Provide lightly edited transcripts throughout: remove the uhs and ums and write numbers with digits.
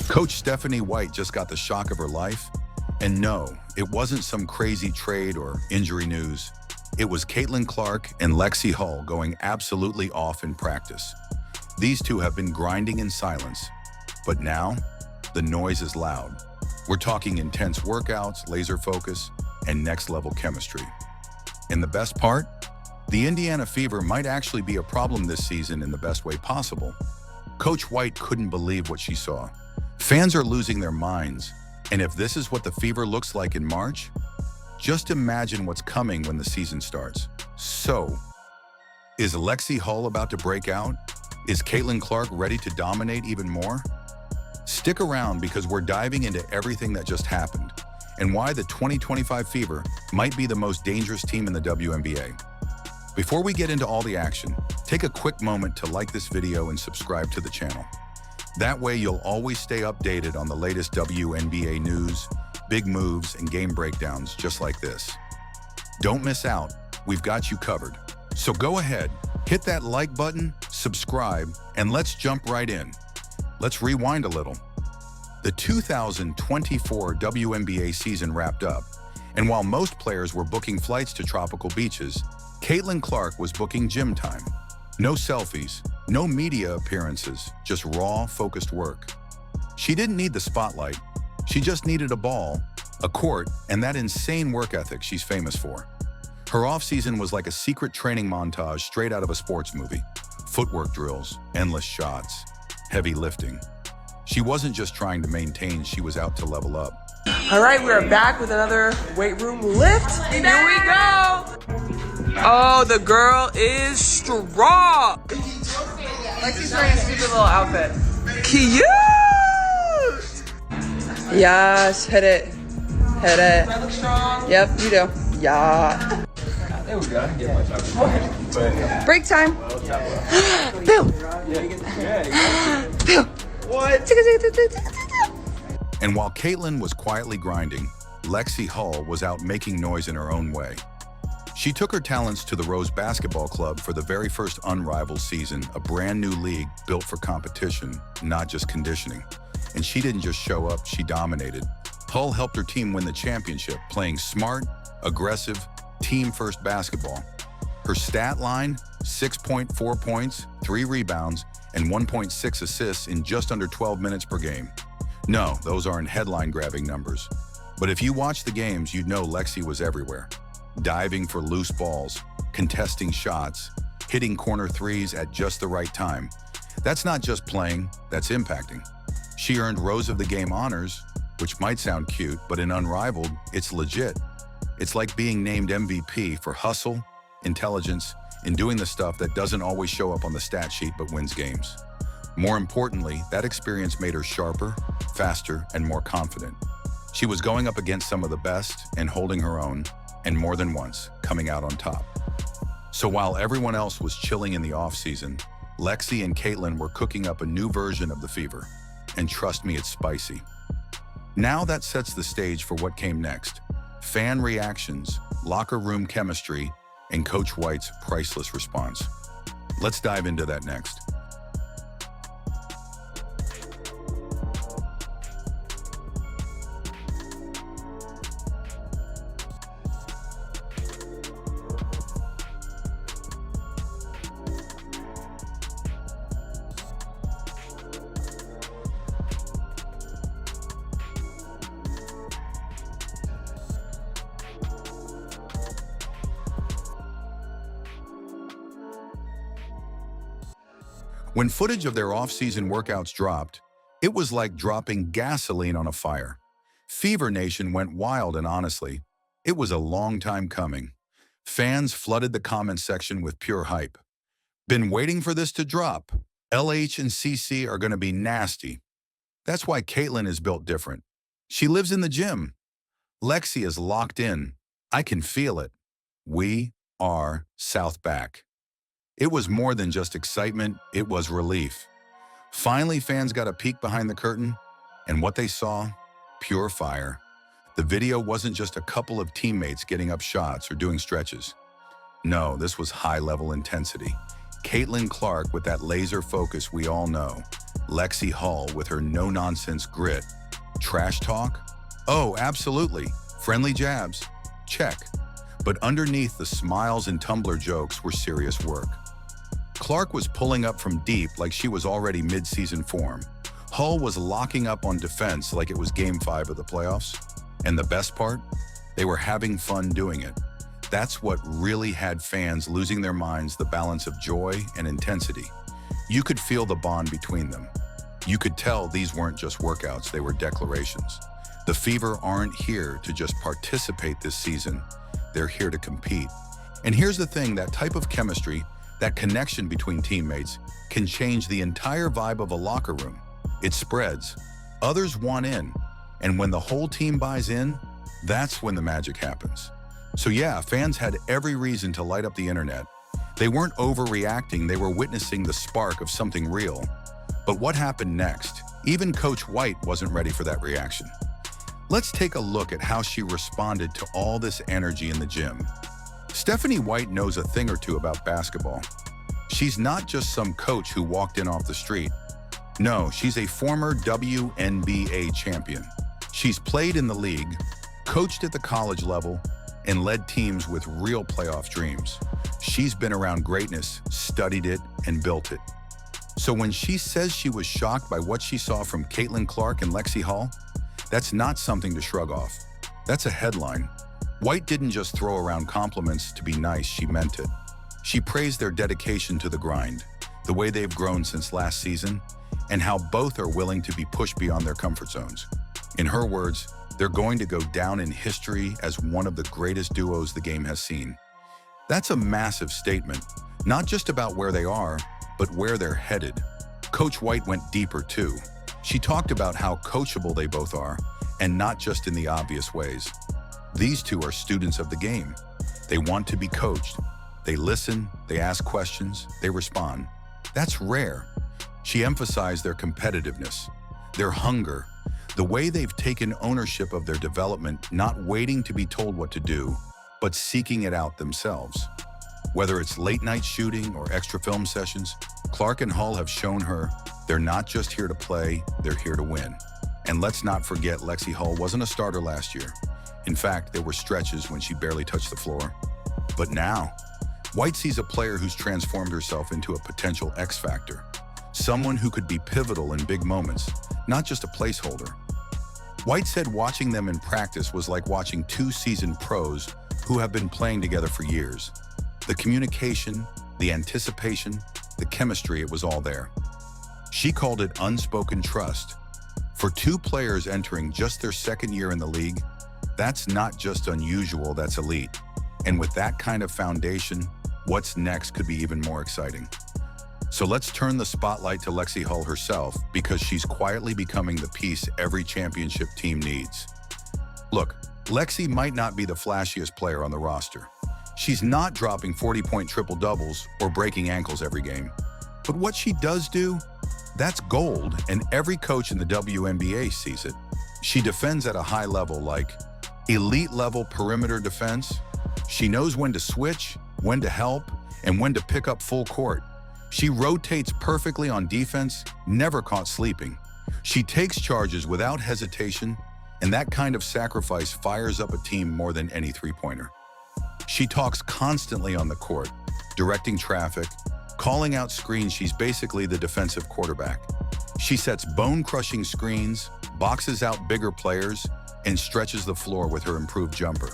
Coach Stephanie White just got the shock of her life. And no, it wasn't some crazy trade or injury news. It was Caitlin Clark and Lexie Hull going absolutely off in practice. These two have been grinding in silence, but now the noise is loud. We're talking intense workouts, laser focus, and next-level chemistry. And the best part? The Indiana Fever might actually be a problem this season in the best way possible. Coach White couldn't believe what she saw. Fans are losing their minds, and if this is what the Fever looks like in March, just imagine what's coming when the season starts. So, is Lexie Hull about to break out? Is Caitlin Clark ready to dominate even more? Stick around because we're diving into everything that just happened and why the 2025 Fever might be the most dangerous team in the WNBA. Before we get into all the action, take a quick moment to like this video and subscribe to the channel. That way you'll always stay updated on the latest WNBA news, big moves, and game breakdowns just like this. Don't miss out, we've got you covered. So go ahead, hit that like button, subscribe, and let's jump right in. Let's rewind a little. The 2024 WNBA season wrapped up, and while most players were booking flights to tropical beaches, Caitlin Clark was booking gym time. No selfies, no media appearances, just raw, focused work. She didn't need the spotlight. She just needed a ball, a court, and that insane work ethic she's famous for. Her off-season was like a secret training montage straight out of a sports movie. Footwork drills, endless shots, heavy lifting. She wasn't just trying to maintain, she was out to level up. All right, we are back with another weight room lift. Here we go. Oh, the girl is strong. Lexie's wearing a stupid little outfit. Cute. Yes, hit it. Hit it. Do I look strong? Yep, you do. Yeah. There we go. I can get my chocolate. Break time. Bill. Bill. What? And while Caitlin was quietly grinding, Lexie Hull was out making noise in her own way. She took her talents to the Rose Basketball Club for the very first Unrivaled season, a brand new league built for competition, not just conditioning. And she didn't just show up, she dominated. Hull helped her team win the championship, playing smart, aggressive, team-first basketball. Her stat line, 6.4 points, 3 rebounds, and 1.6 assists in just under 12 minutes per game. No, those aren't headline-grabbing numbers. But if you watch the games, you'd know Lexie was everywhere. Diving for loose balls, contesting shots, hitting corner threes at just the right time. That's not just playing, that's impacting. She earned Rose of the Game honors, which might sound cute, but in Unrivaled, it's legit. It's like being named MVP for hustle, intelligence, and doing the stuff that doesn't always show up on the stat sheet but wins games. More importantly, that experience made her sharper, faster, and more confident. She was going up against some of the best and holding her own, and more than once, coming out on top. So while everyone else was chilling in the off-season, Lexie and Caitlin were cooking up a new version of the Fever. And trust me, it's spicy. Now that sets the stage for what came next. Fan reactions, locker room chemistry, and Coach White's priceless response. Let's dive into that next. When footage of their off-season workouts dropped, it was like dropping gasoline on a fire. Fever Nation went wild, and honestly, it was a long time coming. Fans flooded the comment section with pure hype. Been waiting for this to drop. LH and CC are going to be nasty. That's why Caitlin is built different. She lives in the gym. Lexie is locked in. I can feel it. We are South back. It was more than just excitement, it was relief. Finally, fans got a peek behind the curtain, and what they saw, pure fire. The video wasn't just a couple of teammates getting up shots or doing stretches. No, this was high-level intensity. Caitlin Clark with that laser focus we all know. Lexie Hull with her no-nonsense grit. Trash talk? Oh, absolutely. Friendly jabs? Check. But underneath the smiles and Tumblr jokes were serious work. Clark was pulling up from deep like she was already mid-season form. Hull was locking up on defense like it was Game 5 of the playoffs. And the best part? They were having fun doing it. That's what really had fans losing their minds, the balance of joy and intensity. You could feel the bond between them. You could tell these weren't just workouts, they were declarations. The Fever aren't here to just participate this season, they're here to compete. And here's the thing, that type of chemistry, that connection between teammates, can change the entire vibe of a locker room. It spreads. Others want in. And when the whole team buys in, that's when the magic happens. So yeah, fans had every reason to light up the internet. They weren't overreacting, they were witnessing the spark of something real. But what happened next? Even Coach White wasn't ready for that reaction. Let's take a look at how she responded to all this energy in the gym. Stephanie White knows a thing or two about basketball. She's not just some coach who walked in off the street. No, she's a former WNBA champion. She's played in the league, coached at the college level, and led teams with real playoff dreams. She's been around greatness, studied it, and built it. So when she says she was shocked by what she saw from Caitlin Clark and Lexie Hull, that's not something to shrug off. That's a headline. White didn't just throw around compliments to be nice, she meant it. She praised their dedication to the grind, the way they've grown since last season, and how both are willing to be pushed beyond their comfort zones. In her words, they're going to go down in history as one of the greatest duos the game has seen. That's a massive statement, not just about where they are, but where they're headed. Coach White went deeper too. She talked about how coachable they both are, and not just in the obvious ways. These two are students of the game. They want to be coached. They listen, they ask questions, they respond. That's rare. She emphasized their competitiveness, their hunger, the way they've taken ownership of their development, not waiting to be told what to do, but seeking it out themselves. Whether it's late-night shooting or extra film sessions, Clark and Hull have shown her they're not just here to play, they're here to win. And let's not forget, Lexie Hull wasn't a starter last year. In fact, there were stretches when she barely touched the floor. But now, White sees a player who's transformed herself into a potential X factor. Someone who could be pivotal in big moments, not just a placeholder. White said watching them in practice was like watching two seasoned pros who have been playing together for years. The communication, the anticipation, the chemistry, it was all there. She called it unspoken trust. For two players entering just their second year in the league, that's not just unusual, that's elite. And with that kind of foundation, what's next could be even more exciting. So let's turn the spotlight to Lexie Hull herself, because she's quietly becoming the piece every championship team needs. Look, Lexie might not be the flashiest player on the roster. She's not dropping 40-point triple-doubles or breaking ankles every game. But what she does do, that's gold, and every coach in the WNBA sees it. She defends at a high level, like elite-level perimeter defense. She knows when to switch, when to help, and when to pick up full court. She rotates perfectly on defense, never caught sleeping. She takes charges without hesitation, and that kind of sacrifice fires up a team more than any three-pointer. She talks constantly on the court, directing traffic, calling out screens. She's basically the defensive quarterback. She sets bone-crushing screens, boxes out bigger players, and stretches the floor with her improved jumper.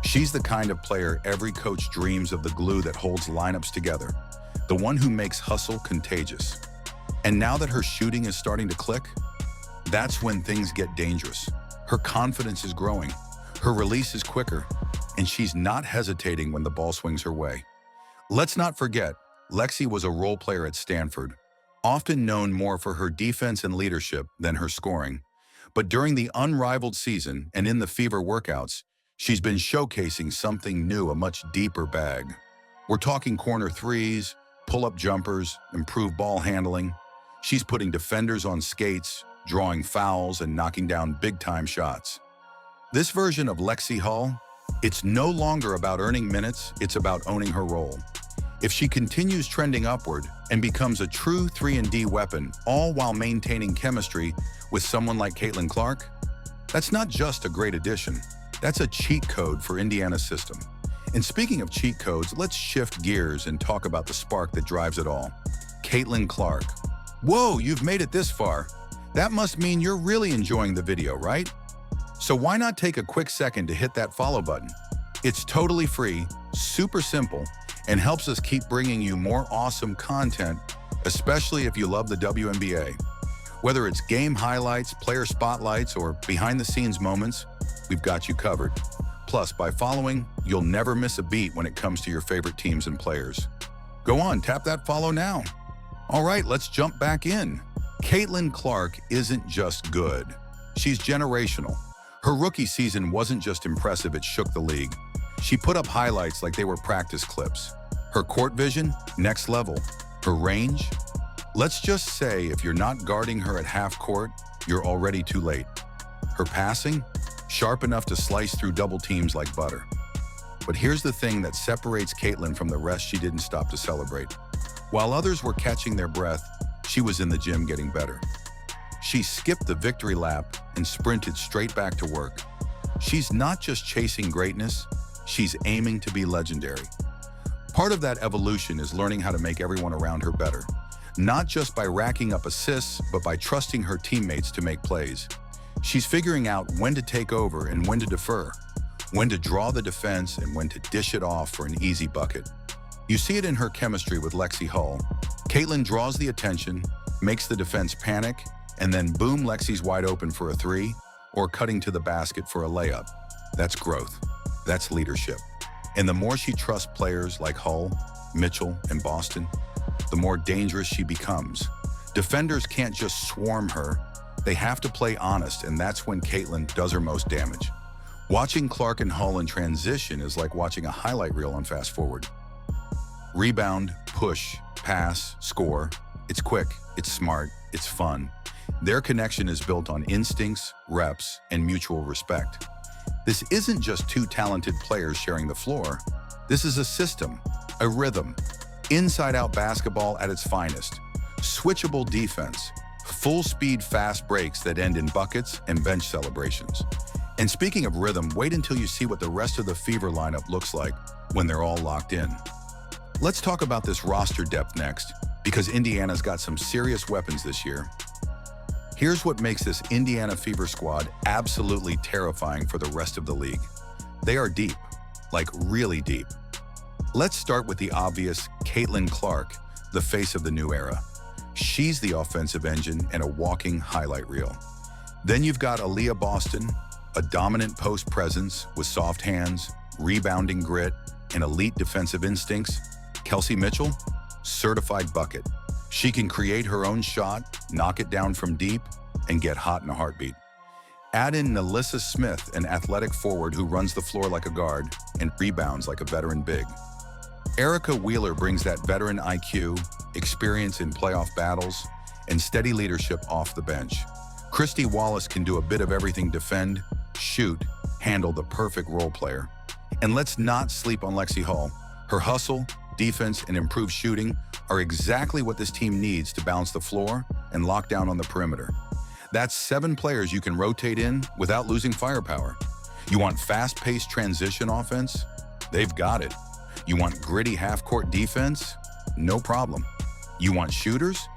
She's the kind of player every coach dreams of, the glue that holds lineups together, the one who makes hustle contagious. And now that her shooting is starting to click, that's when things get dangerous. Her confidence is growing, her release is quicker, and she's not hesitating when the ball swings her way. Let's not forget, Lexie was a role player at Stanford, often known more for her defense and leadership than her scoring. But during the unrivaled season and in the Fever workouts, she's been showcasing something new, a much deeper bag. We're talking corner threes, pull-up jumpers, improved ball handling. She's putting defenders on skates, drawing fouls, and knocking down big-time shots. This version of Lexie Hull, it's no longer about earning minutes, it's about owning her role. If she continues trending upward and becomes a true 3-and-D weapon, all while maintaining chemistry with someone like Caitlin Clark, that's not just a great addition, that's a cheat code for Indiana's system. And speaking of cheat codes, let's shift gears and talk about the spark that drives it all. Caitlin Clark. Whoa, you've made it this far. That must mean you're really enjoying the video, right? So why not take a quick second to hit that follow button? It's totally free, super simple, and helps us keep bringing you more awesome content, especially if you love the WNBA. Whether it's game highlights, player spotlights, or behind-the-scenes moments, we've got you covered. Plus, by following, you'll never miss a beat when it comes to your favorite teams and players. Go on, tap that follow now. All right, let's jump back in. Caitlin Clark isn't just good. She's generational. Her rookie season wasn't just impressive, it shook the league. She put up highlights like they were practice clips. Her court vision, next level. Her range? Let's just say if you're not guarding her at half court, you're already too late. Her passing? Sharp enough to slice through double teams like butter. But here's the thing that separates Caitlin from the rest she didn't stop to celebrate. While others were catching their breath, she was in the gym getting better. She skipped the victory lap and sprinted straight back to work. She's not just chasing greatness, she's aiming to be legendary. Part of that evolution is learning how to make everyone around her better, not just by racking up assists, but by trusting her teammates to make plays. She's figuring out when to take over and when to defer, when to draw the defense and when to dish it off for an easy bucket. You see it in her chemistry with Lexie Hull. Caitlin draws the attention, makes the defense panic, and then boom, Lexie's wide open for a three or cutting to the basket for a layup. That's growth. That's leadership. And the more she trusts players like Hull, Mitchell, and Boston, the more dangerous she becomes. Defenders can't just swarm her. They have to play honest, and that's when Caitlin does her most damage. Watching Clark and Hull in transition is like watching a highlight reel on fast forward. Rebound, push, pass, score. It's quick, it's smart, it's fun. Their connection is built on instincts, reps, and mutual respect. This isn't just two talented players sharing the floor. This is a system, a rhythm, inside-out basketball at its finest, switchable defense, full-speed fast breaks that end in buckets and bench celebrations. And speaking of rhythm, wait until you see what the rest of the Fever lineup looks like when they're all locked in. Let's talk about this roster depth next, because Indiana's got some serious weapons this year. Here's what makes this Indiana Fever squad absolutely terrifying for the rest of the league. They are deep, like really deep. Let's start with the obvious Caitlin Clark, the face of the new era. She's the offensive engine and a walking highlight reel. Then you've got Aaliyah Boston, a dominant post presence with soft hands, rebounding grit, and elite defensive instincts. Kelsey Mitchell, certified bucket. She can create her own shot, knock it down from deep, and get hot in a heartbeat. Add in Nalissa Smith, an athletic forward who runs the floor like a guard and rebounds like a veteran big. Erica Wheeler brings that veteran IQ, experience in playoff battles, and steady leadership off the bench. Christy Wallace can do a bit of everything: defend, shoot, handle, the perfect role player. And let's not sleep on Lexie Hull. Her hustle, defense, and improved shooting are exactly what this team needs to balance the floor and lock down on the perimeter. That's 7 players you can rotate in without losing firepower. You want fast-paced transition offense? They've got it. You want gritty half-court defense? No problem. You want shooters?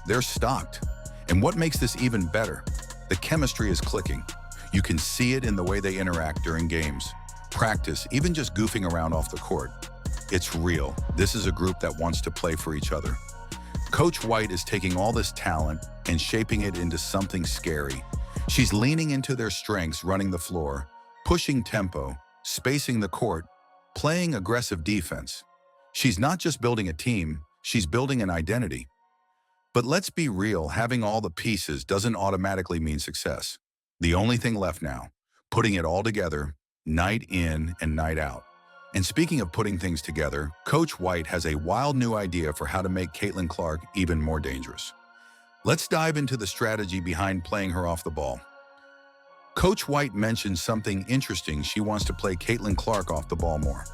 They're stocked. And what makes this even better? The chemistry is clicking. You can see it in the way they interact during games, practice, even just goofing around off the court. It's real. This is a group that wants to play for each other. Coach White is taking all this talent and shaping it into something scary. She's leaning into their strengths, running the floor, pushing tempo, spacing the court, playing aggressive defense. She's not just building a team, she's building an identity. But let's be real, having all the pieces doesn't automatically mean success. The only thing left now, putting it all together, night in and night out. And speaking of putting things together, Coach White has a wild new idea for how to make Caitlin Clark even more dangerous. Let's dive into the strategy behind playing her off the ball. Coach White mentioned something interesting. She wants to play Caitlin Clark off the ball more.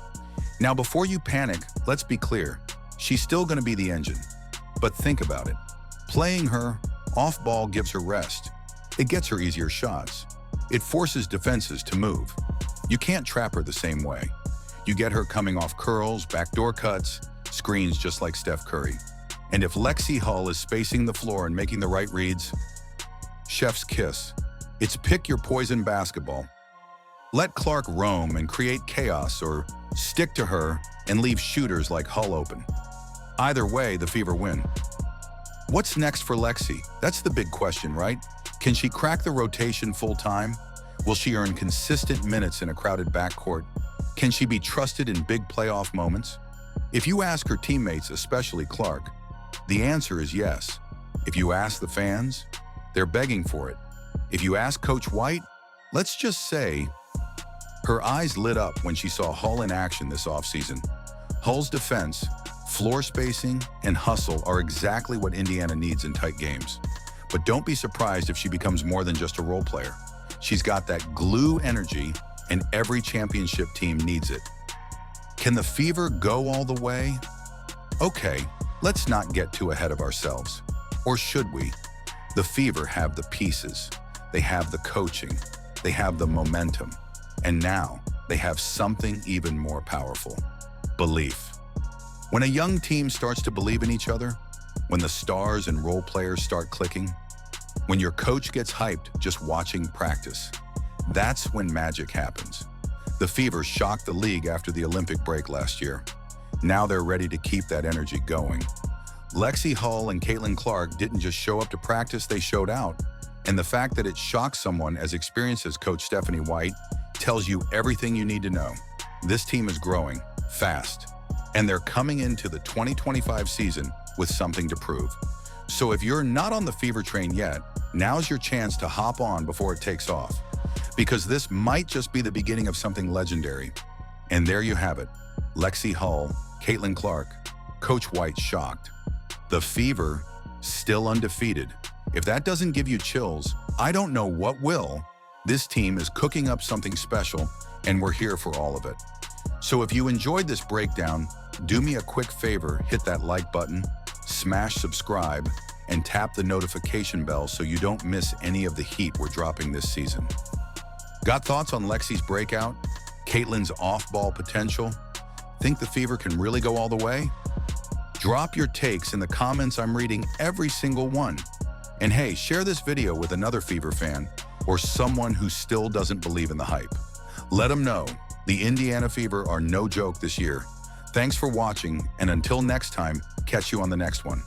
Now, before you panic, let's be clear. she's still going to be the engine. But think about it. Playing her off ball gives her rest. It gets her easier shots. It forces defenses to move. You can't trap her the same way. You get her coming off curls, backdoor cuts, screens just like Steph Curry. And if Lexie Hull is spacing the floor and making the right reads, chef's kiss. It's pick your poison basketball. Let Clark roam and create chaos, or stick to her and leave shooters like Hull open. Either way, the Fever win. What's next for Lexie? That's the big question, right? Can she crack the rotation full-time? Will she earn consistent minutes in a crowded backcourt? Can she be trusted in big playoff moments? If you ask her teammates, especially Clark, the answer is yes. If you ask the fans, they're begging for it. If you ask Coach White, let's just say her eyes lit up when she saw Hull in action this offseason. Hull's defense, floor spacing, and hustle are exactly what Indiana needs in tight games. But don't be surprised if she becomes more than just a role player. She's got that glue energy, and every championship team needs it. Can the Fever go all the way? Okay, let's not get too ahead of ourselves. Or should we? The Fever have the pieces. They have the coaching. They have the momentum. And now they have something even more powerful: belief. When a young team starts to believe in each other, when the stars and role players start clicking, when your coach gets hyped just watching practice, that's when magic happens. The Fever shocked the league after the Olympic break last year. Now they're ready to keep that energy going. Lexie Hull and Caitlin Clark didn't just show up to practice, they showed out. And the fact that it shocked someone as experienced as Coach Stephanie White tells you everything you need to know. This team is growing fast, and they're coming into the 2025 season with something to prove. So if you're not on the Fever train yet, now's your chance to hop on before it takes off. Because this might just be the beginning of something legendary. And there you have it. Lexie Hull, Caitlin Clark, Coach White shocked. The Fever still undefeated. If that doesn't give you chills, I don't know what will. This team is cooking up something special, and we're here for all of it. So if you enjoyed this breakdown, do me a quick favor, hit that like button, smash subscribe, and tap the notification bell so you don't miss any of the heat we're dropping this season. Got thoughts on Lexie's breakout? Caitlin's off-ball potential? Think the Fever can really go all the way? Drop your takes in the comments. I'm reading every single one. And hey, share this video with another Fever fan or someone who still doesn't believe in the hype. Let them know the Indiana Fever are no joke this year. Thanks for watching, and until next time, catch you on the next one.